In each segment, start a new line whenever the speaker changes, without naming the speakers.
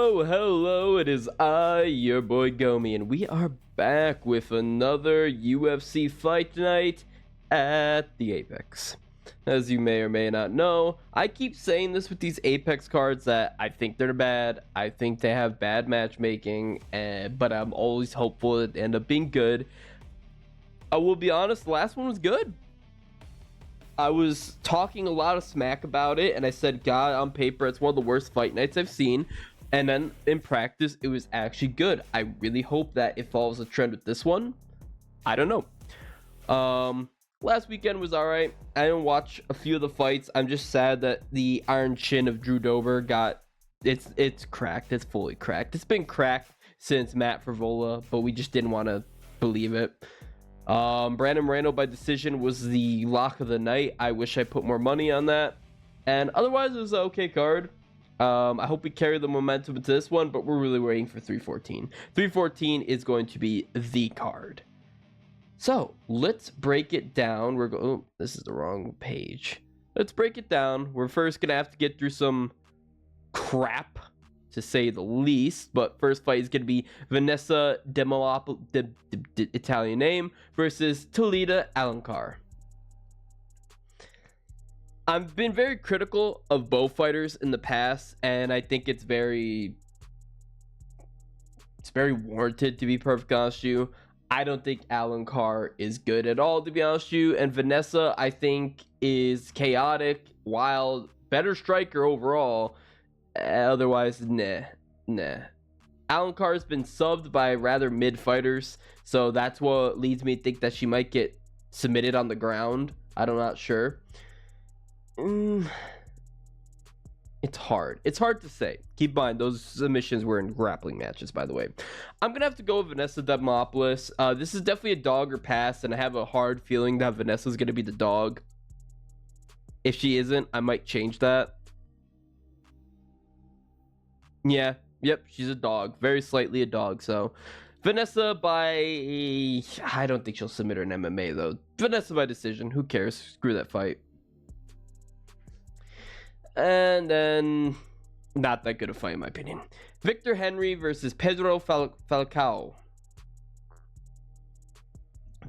Hello, it is I, your boy Gomi, and we are back with another UFC fight tonight at the Apex. As you may or may not know, I keep saying this with these Apex cards that I think they're bad, I think they have bad matchmaking, but I'm always hopeful it end up being good. I will be honest, the last one was good. I was talking a lot of smack about it, and I said, God, on paper, it's one of the worst fight nights I've seen. And then in practice, it was actually good. I really hope that it follows a trend with this one. I don't know. Last weekend was all right. I didn't watch a few of the fights. I'm just sad that the iron chin of Drew Dober it's cracked. It's fully cracked. It's been cracked since Matt Frivola, but we just didn't want to believe it. Brandon Moreno by decision was the lock of the night. I wish I put more money on that. And otherwise, it was an okay card. I hope we carry the momentum into this one, but we're really waiting for 314. 314 is going to be the card. So let's break it down. Oh, this is the wrong page. Let's break it down. We're first gonna have to get through some crap, to say the least. But first fight is gonna be Vanessa Demolopoulos, Italian name, versus Talita Alencar. I've been very critical of both fighters in the past, and I think it's very warranted, to be perfectly honest with you. I don't think Alencar is good at all, to be honest with you, and Vanessa, I think, is chaotic, wild, better striker overall. Otherwise, nah. Alencar has been subbed by rather mid fighters, so that's what leads me to think that she might get submitted on the ground. I'm not sure. It's hard to say. Keep in mind, those submissions were in grappling matches, by the way. I'm gonna have to go with Vanessa Demolopoulos. This is definitely a dog or pass, and I have a hard feeling that Vanessa's gonna be the dog. If she isn't, I might change that. Yeah, yep, she's a dog, very slightly a dog. So Vanessa by, I don't think she'll submit her in MMA though. Vanessa by decision, who cares? Screw that fight. And then, not that good a fight in my opinion. Victor Henry versus Pedro Falcao.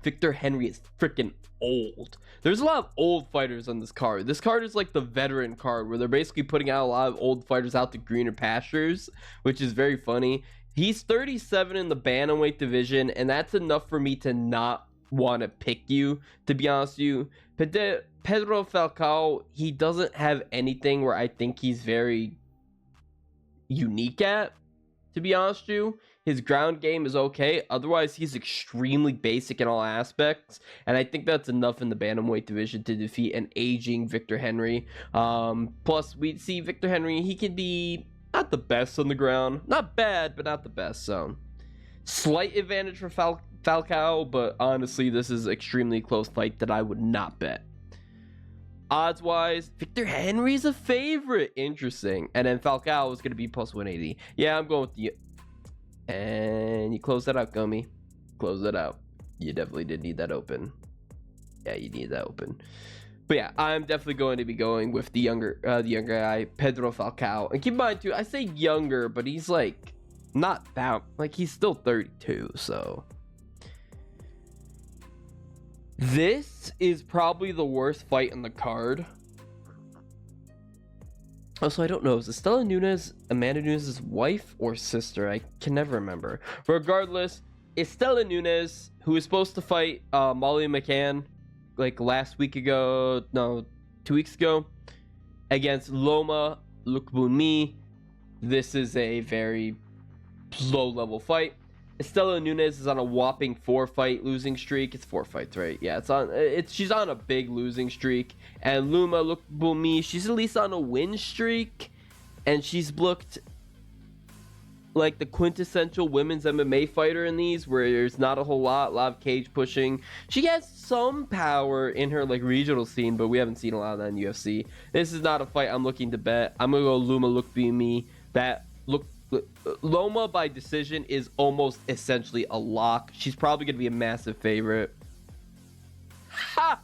Victor Henry is freaking old. There's a lot of old fighters on this card. This card is like the veteran card, where they're basically putting out a lot of old fighters out to greener pastures, which is very funny. He's 37 in the bantamweight division, and that's enough for me to not want to pick you, to be honest with you. Pedro Falcao, he doesn't have anything where I think he's very unique at, to be honest with you. His ground game is okay. Otherwise, he's extremely basic in all aspects. And I think that's enough in the bantamweight division to defeat an aging Victor Henry. Plus, we see Victor Henry, he can be not the best on the ground. Not bad, but not the best. So, slight advantage for Falcao, but honestly, this is an extremely close fight that I would not bet. Odds wise, Victor Henry's a favorite. Interesting. And then Falcao is going to be plus 180. Yeah, I'm going with the. And you close that out, Gummy. Close that out. You definitely did need that open. Yeah, you need that open. But yeah, I'm definitely going to be going with the younger guy, Pedro Falcao. And keep in mind too, I say younger, but he's like not that, like he's still 32. So this is probably the worst fight on the card. Also, I don't know, is Estela Nunes Amanda Nunes' wife or sister? I can never remember. Regardless, Estela Nunes, who was supposed to fight Molly McCann like 2 weeks ago, against Loma Lookboonmee. This is a very low-level fight. Estela Nunes is on a whopping 4-fight losing streak. It's 4 fights, right? Yeah, she's on a big losing streak. And Loma Lookboonmee, she's at least on a win streak. And she's looked like the quintessential women's MMA fighter in these, where there's not a lot of cage pushing. She has some power in her like regional scene, but we haven't seen a lot of that in UFC. This is not a fight I'm looking to bet. I'm gonna go Loma Lookboonmee. Loma by decision is almost essentially a lock. She's probably going to be a massive favorite. Ha!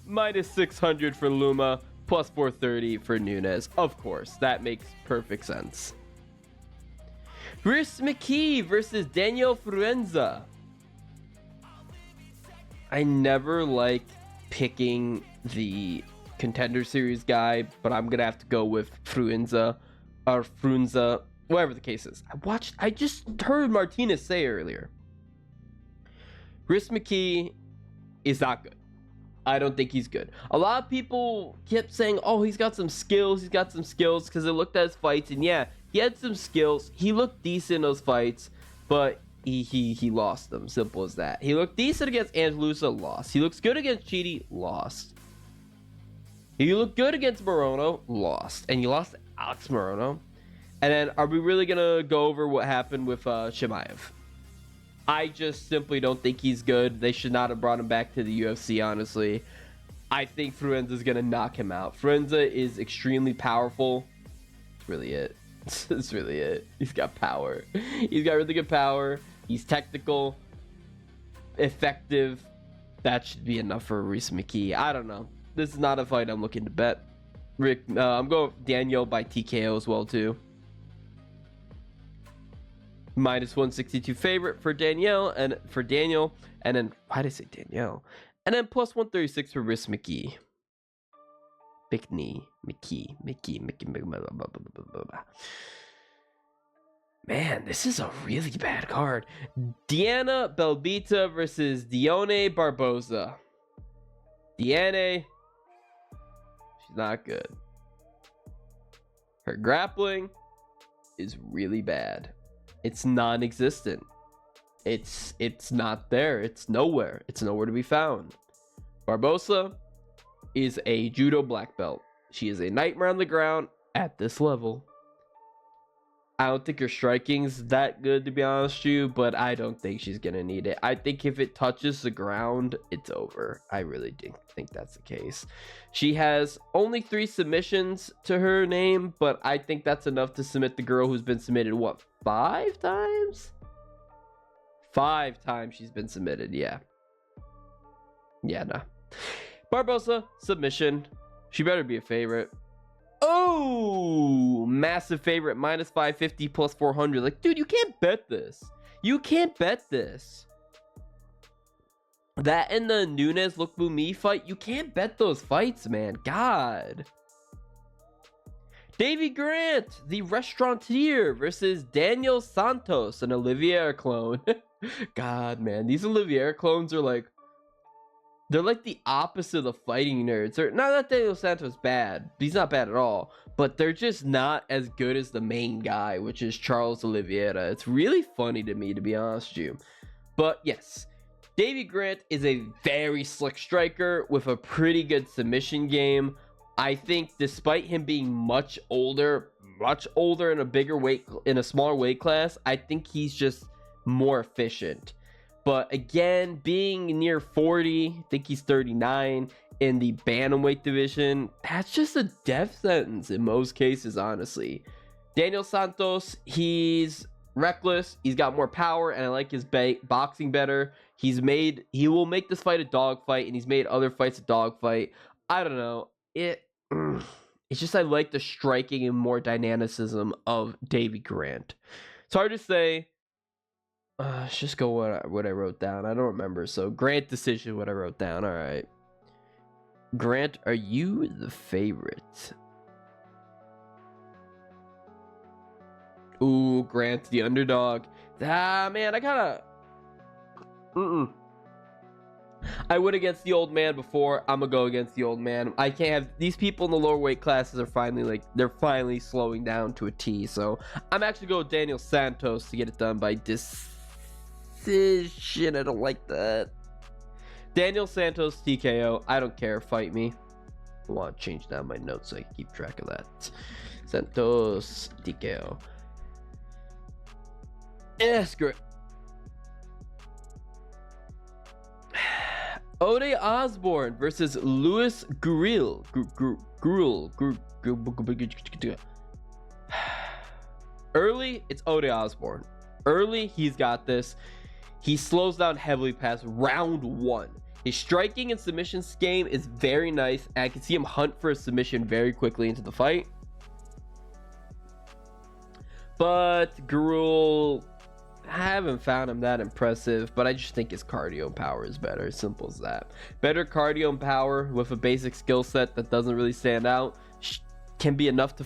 Minus 600 for Loma. plus 430 for Nunes. Of course, that makes perfect sense. Chris McKee versus Daniel Fruenza. I never like picking the Contender Series guy, but I'm gonna have to go with Fruenza or Frunza, whatever the case is. I just heard Martinez say earlier, Chris McKee is not good. I don't think he's good. A lot of people kept saying, oh, he's got some skills, because they looked at his fights, and yeah, he had some skills. He looked decent in those fights, but he lost them. Simple as that. He looked decent against Angelusa, lost. He looks good against Chidi, lost. He looked good against Morono, lost. And he lost to Alex Morono. And then, are we really going to go over what happened with Chimaev? I just simply don't think he's good. They should not have brought him back to the UFC, honestly. I think Fruenza is going to knock him out. Fruenza is extremely powerful. That's really it. That's really it. He's got power. He's got really good power. He's technical, effective. That should be enough for Reese McKee. I don't know. This is not a fight I'm looking to bet. Rick, I'm going with Daniel by TKO as well, too. Minus 162 favorite for Daniel, and then why did I say Danielle? And then plus 136 for Riss McKee. Big knee, Mickey. Man, this is a really bad card. Diana Belbita versus Dione Barboza. Diane, she's not good. Her grappling is really bad. It's non-existent. It's not there. It's nowhere. It's nowhere to be found. Barbosa is a judo black belt. She is a nightmare on the ground at this level. I don't think her striking's that good, to be honest with you, but I don't think she's gonna need it. I think if it touches the ground, it's over. I really think that's the case. She has only 3 submissions to her name, but I think that's enough to submit the girl who's been submitted, what, 5 times? 5 times she's been submitted, yeah. Yeah, nah. Barbosa, submission. She better be a favorite. Oh, massive favorite, minus 550 plus 400. Like, dude, you can't bet this. You can't bet this. That and the Nunes Lukbumi fight, you can't bet those fights, man. God. Davy Grant, the restaurateur, versus Daniel Santos, an Olivier clone. God, man, these Olivier clones are like, they're like the opposite of the fighting nerds. They're not that Daniel Santos bad. He's not bad at all. But they're just not as good as the main guy, which is Charles Oliveira. It's really funny to me, to be honest with you. But yes, Davy Grant is a very slick striker with a pretty good submission game. I think despite him being much older in a bigger weight, in a smaller weight class, I think he's just more efficient. But again, being near 40, I think he's 39 in the bantamweight division, that's just a death sentence in most cases, honestly. Daniel Santos, he's reckless, he's got more power, and I like his boxing better. He will make this fight a dogfight, and he's made other fights a dogfight. I don't know. It's just I like the striking and more dynamicism of Davy Grant. It's hard to say. Let's just go what I wrote down. I don't remember. So Grant decision, what I wrote down. All right. Grant, are you the favorite? Ooh, Grant, the underdog. Ah, man, I gotta. I went against the old man before. I'm gonna go against the old man. I can't have these people in the lower weight classes are they're finally slowing down to a T. So I'm actually going with Daniel Santos to get it done by decision. I don't like that. Daniel Santos TKO. I don't care. Fight me. I want to change down my notes so I can keep track of that. Santos TKO. Screw it. Ode Osborne versus Louis Guril. Early, it's Ode Osborne. Early, he's got this. He slows down heavily past round 1. His striking and submissions game is very nice, and I can see him hunt for a submission very quickly into the fight. But Gurul, I haven't found him that impressive, but I just think his cardio and power is better. Simple as that. Better cardio and power with a basic skill set that doesn't really stand out can be enough to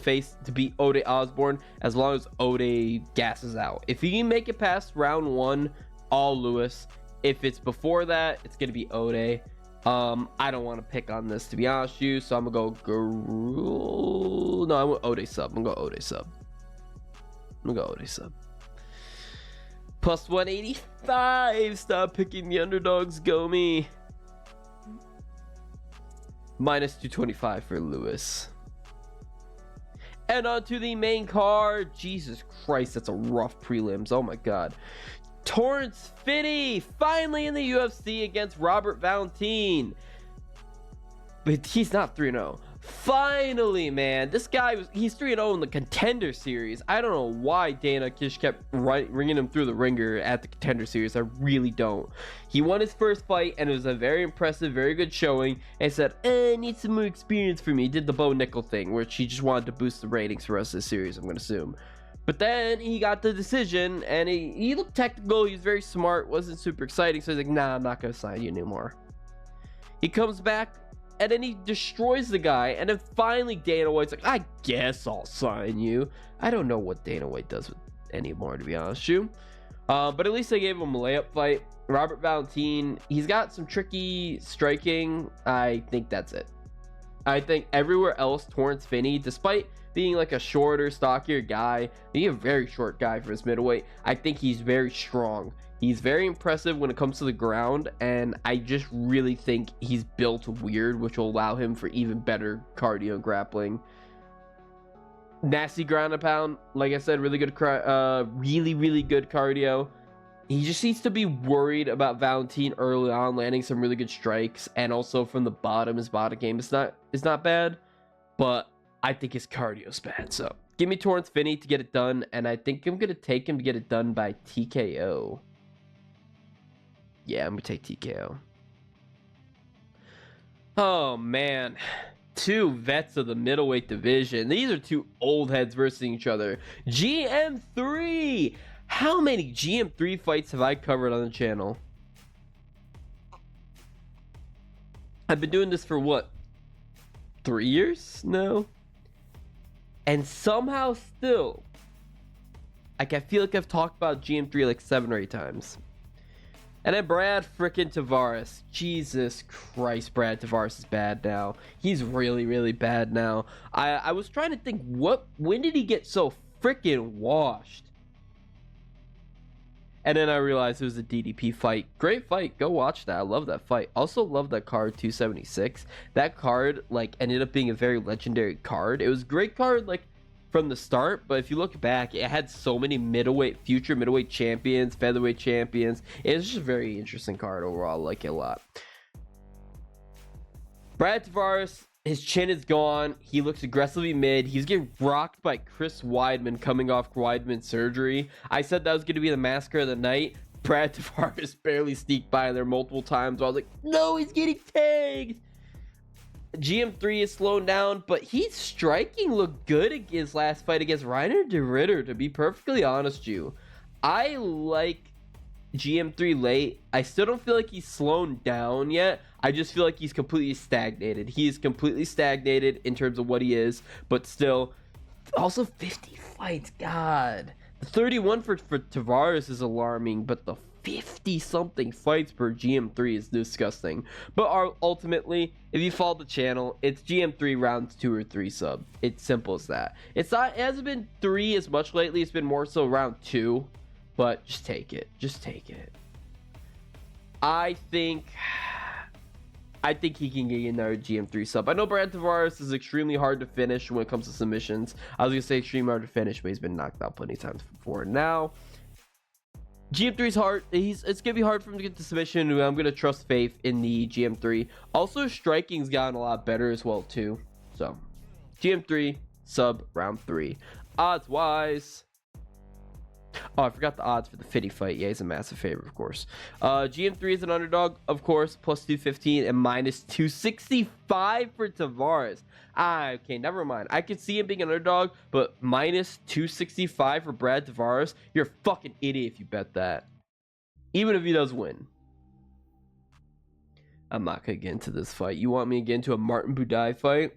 beat Ode Osborne, as long as Ode gasses out. If he can make it past round 1, all Lewis. If it's before that, it's gonna be Ode. I don't want to pick on this, to be honest with you, so I'm gonna go Gurul. No, I want Ode sub. I'm gonna go Ode sub. Plus 185. Stop picking the underdogs, Gomi. Minus 225 for Lewis. And on to the main card. Jesus Christ, that's a rough prelims. Oh my god. Torrence Finney finally in the UFC against Robert Valentin. But he's not 3-0. Finally, man. This guy he's 3-0 in the Contender Series. I don't know why Dana just kept ringing him through the ringer at the Contender Series. I really don't. He won his first fight, and it was a very impressive, very good showing. And said, I need some more experience for me. He did the Bo Nickel thing, which he just wanted to boost the ratings for the rest of the series, I'm going to assume. But then he got the decision, and he looked technical. He was very smart, wasn't super exciting. So he's like, nah, I'm not going to sign you anymore. He comes back, and then he destroys the guy. And then finally Dana White's like, I guess I'll sign you. I don't know what Dana White does with anymore, to be honest with you. But at least they gave him a layup fight. Robert Valentin, he's got some tricky striking. I think that's it. I think everywhere else, Torrence Finney, despite being like a shorter, stockier guy, he's a very short guy for his middleweight. I think he's very strong. He's very impressive when it comes to the ground, and I just really think he's built weird, which will allow him for even better cardio and grappling. Nasty ground and pound, like I said, really good, really good cardio. He just needs to be worried about Valentin early on, landing some really good strikes, and also from the bottom, his body game is not bad, but I think his cardio is bad. So give me Torrence Finney to get it done, and I think I'm gonna take him to get it done by TKO. Yeah, I'm gonna take TKO. Oh man, two vets of the middleweight division. These are two old heads versus each other. GM3. How many GM3 fights have I covered on the channel? I've been doing this for what? 3 years? No. And somehow still, like, I feel like I've talked about GM3 like 7 or 8 times. And then Brad frickin' Tavares. Jesus Christ, Brad Tavares is bad now. He's really, really bad now. I was trying to think, when did he get so frickin' washed? And then I realized it was a DDP fight. Great fight. Go watch that. I love that fight. Also love that card 276. That card like ended up being a very legendary card. It was a great card like from the start, but if you look back, it had so many future middleweight champions, featherweight champions. It was just a very interesting card overall. I like it a lot. Brad Tavares, his chin is gone. He looks aggressively mid. He's getting rocked by Chris Weidman coming off Weidman surgery. I said that was going to be the massacre of the night. Brad Tavares barely sneaked by there multiple times. I was like, no, he's getting tagged. GM3 is slowing down, but he's striking looked good in his last fight against Reiner de Ritter, to be perfectly honest with you. I like GM3 late. I still don't feel like he's slowing down yet. I just feel like he's completely stagnated. He is completely stagnated in terms of what he is, but still, also 50 fights. God, the 31 for Tavares is alarming, but the 50-something fights per GM3 is disgusting. But ultimately, if you follow the channel, it's GM3 rounds 2 or 3 sub. It's simple as that. It hasn't been 3 as much lately. It's been more so round 2. But just take it. Just take it. I think he can get another GM3 sub. I know Brad Tavares is extremely hard to finish when it comes to submissions. I was going to say extremely hard to finish, but he's been knocked out plenty of times before. Now, GM3's hard. It's going to be hard for him to get the submission. I'm going to trust faith in the GM3. Also, striking's gotten a lot better as well, too. So, GM3, sub, round 3. Odds-wise, Oh, I forgot the odds for the Fitty fight. Yeah, he's a massive favorite, of course. GM3 is an underdog, of course, plus 215 and minus 265 for Tavares. Okay, never mind. I could see him being an underdog, but minus 265 for Brad Tavares? You're a fucking idiot if you bet that. Even if he does win. I'm not going to get into this fight. You want me to get into a Martin Buday fight?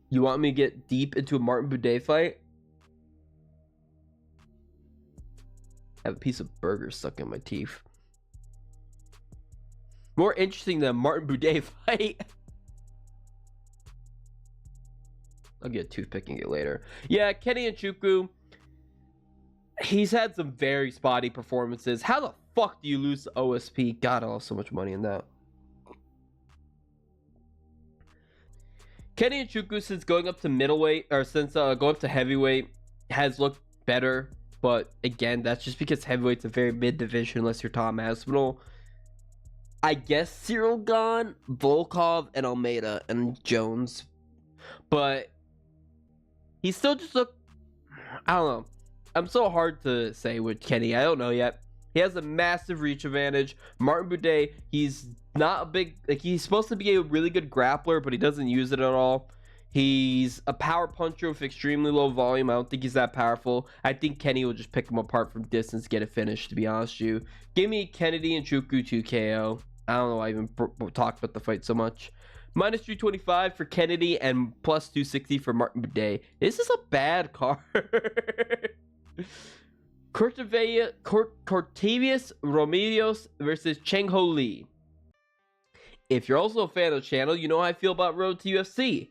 You want me to get deep into a Martin Buday fight? I have a piece of burger stuck in my teeth. More interesting than a Martin Buday fight. I'll get a toothpick and get later. Yeah, Kenny Nchukwu. He's had some very spotty performances. How the fuck do you lose to OSP? God, I lost so much money in that. Kenny Nchukwu, since going up to middleweight, or since going up to heavyweight, has looked better. But again, that's just because heavyweight's a very mid division unless you're Tom Aspinall. I guess Cyril gone, Volkov, and Almeida, and Jones. But he still just looked, I don't know. I'm so hard to say with Kenny. I don't know yet. He has a massive reach advantage. Martin Buday, he's not a big, like, he's supposed to be a really good grappler, but he doesn't use it at all. He's a power puncher with extremely low volume. I don't think he's that powerful. I think Kenny will just pick him apart from distance, get it finished, to be honest with you. Give me Kennedy Nchukwu 2 KO. I don't know why I even talked about the fight so much. Minus 325 for Kennedy and plus 260 for Martin Buday. This is a bad card. Cortavius Romerios versus Cheng Ho Lee. If you're also a fan of the channel, you know how I feel about Road to UFC.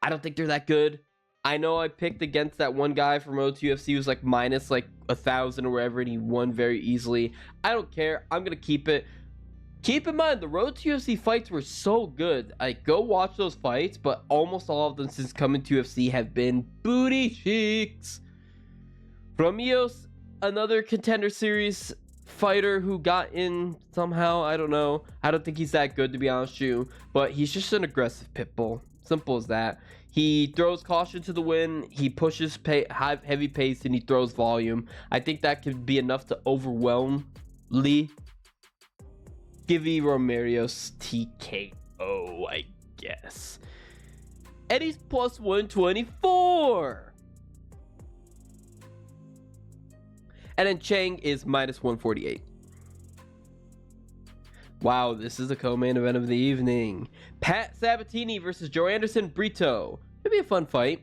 I don't think they're that good. I know I picked against that one guy from Road to UFC who's like minus like 1,000 or whatever, and he won very easily. I don't care. I'm going to keep it. Keep in mind, the Road to UFC fights were so good. Go watch those fights, but almost all of them since coming to UFC have been booty cheeks. Romerios, another Contender Series fighter who got in somehow. I don't know. I don't think he's that good, to be honest with you, but he's just an aggressive pit bull. Simple as that. He throws caution to the wind. He pushes heavy pace, and he throws volume. I think that could be enough to overwhelm Lee. Give me Romerios TKO, I guess. Eddie's plus 124. And then Chang is minus 148. Wow, this is the co-main event of the evening. Pat Sabatini versus Joe Anderson Brito. Should be a fun fight.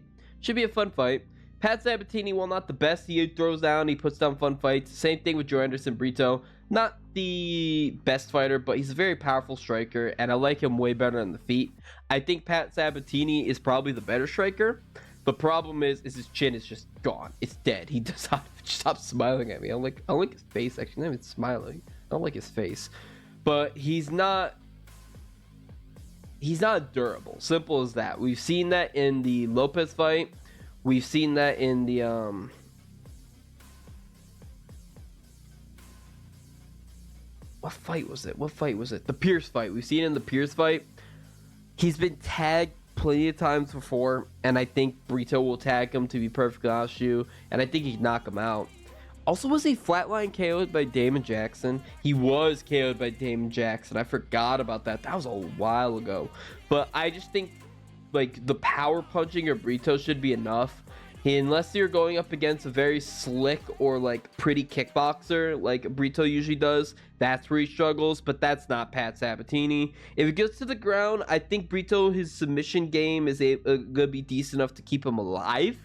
Pat Sabatini, while not the best, he throws down, he puts down fun fights. Same thing with Joe Anderson Brito. Not the best fighter, but he's a very powerful striker, and I like him way better on the feet. I think Pat Sabatini is probably the better striker. The problem is his chin is just gone. It's dead. He does not stop smiling at me. I like his face, actually. Not even smiling. I don't like his face. But he's not durable. Simple as that. We've seen that in the Lopez fight. We've seen that in the what fight was it? The Pierce fight. We've seen it in the Pierce fight. He's been tagged plenty of times before, and I think Brito will tag him, to be perfectly honest with you, and I think he can knock him out. Also, was he flatline KO'd by Damon Jackson? He was KO'd by Damon Jackson. I forgot about that. That was a while ago. But I just think, like, the power punching of Brito should be enough. Unless you're going up against a very slick or, like, pretty kickboxer, like Brito usually does, that's where he struggles. But that's not Pat Sabatini. If it gets to the ground, I think Brito, his submission game is going to be decent enough to keep him alive.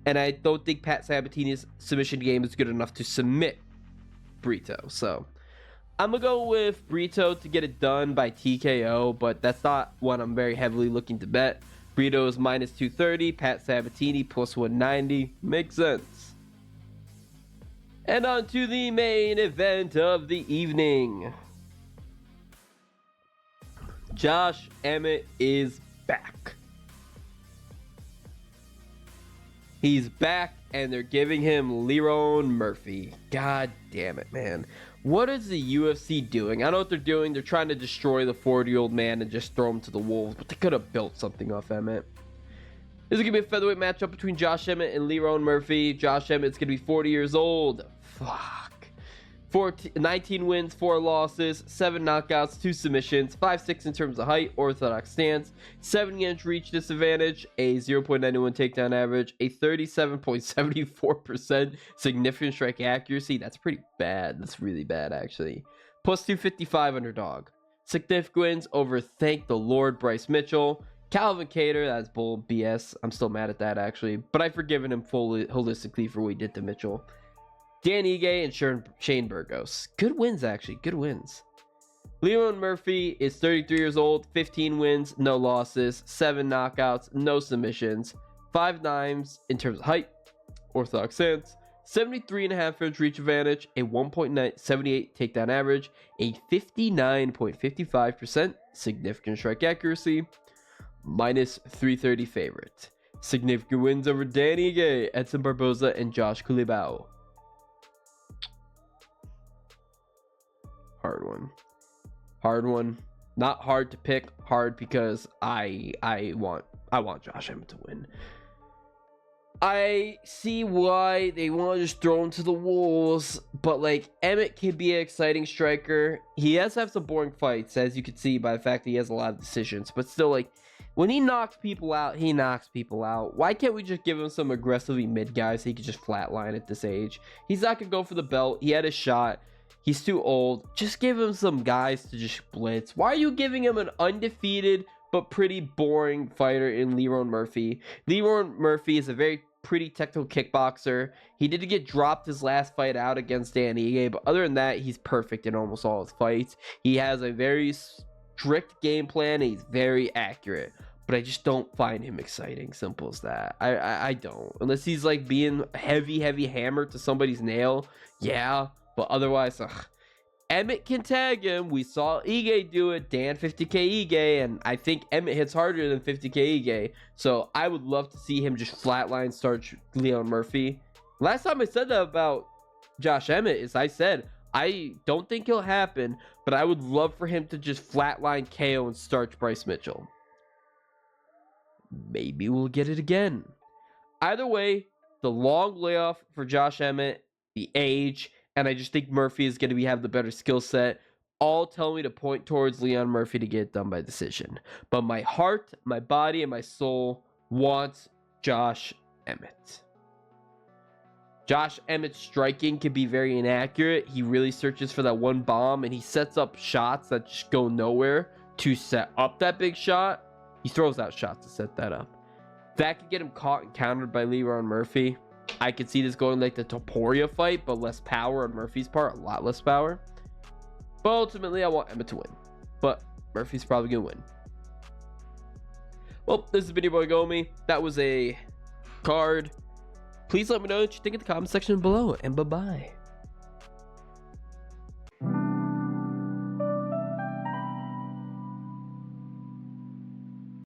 And I don't think Pat Sabatini's submission game is good enough to submit Brito. So I'm going to go with Brito to get it done by TKO, but that's not what I'm very heavily looking to bet. Brito is minus 230, Pat Sabatini plus 190. Makes sense. And on to the main event of the evening. Josh Emmett is back. He's back, and they're giving him Lerone Murphy. God damn it, man. What is the UFC doing? I know what they're doing. They're trying to destroy the 40-year-old man and just throw him to the wolves, but they could have built something off Emmett. This is going to be a featherweight matchup between Josh Emmett and Lerone Murphy. Josh Emmett's going to be 40 years old. Fuck. 19 wins, 4 losses, 7 knockouts, 2 submissions, 5'6" in terms of height, orthodox stance, 70-inch reach disadvantage, a 0.91 takedown average, a 37.74% significant strike accuracy. That's pretty bad. That's really bad, actually. Plus 255 underdog. Significant wins over, thank the Lord, Bryce Mitchell. Calvin Kattar, that's bull BS. I'm still mad at that, actually. But I've forgiven him fully, holistically for what he did to Mitchell. Dan Ige and Shane Burgos. Good wins, actually. Good wins. Lerone Murphy is 33 years old, 15 wins, no losses, 7 knockouts, no submissions, 5'9" in terms of height, orthodox stance, 73.5-inch reach advantage, a 1.78 takedown average, a 59.55% significant strike accuracy, minus 330 favorite. Significant wins over Dan Ige, Edson Barboza, and Josh Culibao. Hard one. Not hard to pick. Hard because I want Josh Emmett to win. I see why they want to just throw him to the wolves, but like Emmett can be an exciting striker. He has to have some boring fights, as you can see by the fact that he has a lot of decisions. But still, like when he knocks people out, he knocks people out. Why can't we just give him some aggressively mid guys so he could just flatline at this age? He's not gonna go for the belt. He had a shot. He's too old. Just give him some guys to just blitz. Why are you giving him an undefeated but pretty boring fighter in Lerone Murphy? Lerone Murphy is a very pretty technical kickboxer. He did get dropped his last fight out against Dan Ige, but other than that, he's perfect in almost all his fights. He has a very strict game plan. And he's very accurate. But I just don't find him exciting. Simple as that. I don't. Unless he's like being heavy hammered to somebody's nail. Yeah. But otherwise, Emmett can tag him. We saw Ige do it. Dan 50k Ige. And I think Emmett hits harder than 50k Ige. So I would love to see him just flatline start Lerone Murphy. Last time I said that about Josh Emmett is I said, I don't think it'll happen. But I would love for him to just flatline KO and start Bryce Mitchell. Maybe we'll get it again. Either way, the long layoff for Josh Emmett, the age, and I just think Murphy is going to have the better skill set. All tell me to point towards Lerone Murphy to get it done by decision. But my heart, my body, and my soul wants Josh Emmett. Josh Emmett's striking can be very inaccurate. He really searches for that one bomb, and he sets up shots that just go nowhere to set up that big shot. He throws out shots to set that up. That could get him caught and countered by Lerone Murphy. I could see this going like the Topuria fight, but less power on Murphy's part, a lot less power. But ultimately, I want Emmett to win. But Murphy's probably going to win. Well, this has been your boy Gomi. That was a card. Please let me know what you think in the comment section below, and bye-bye.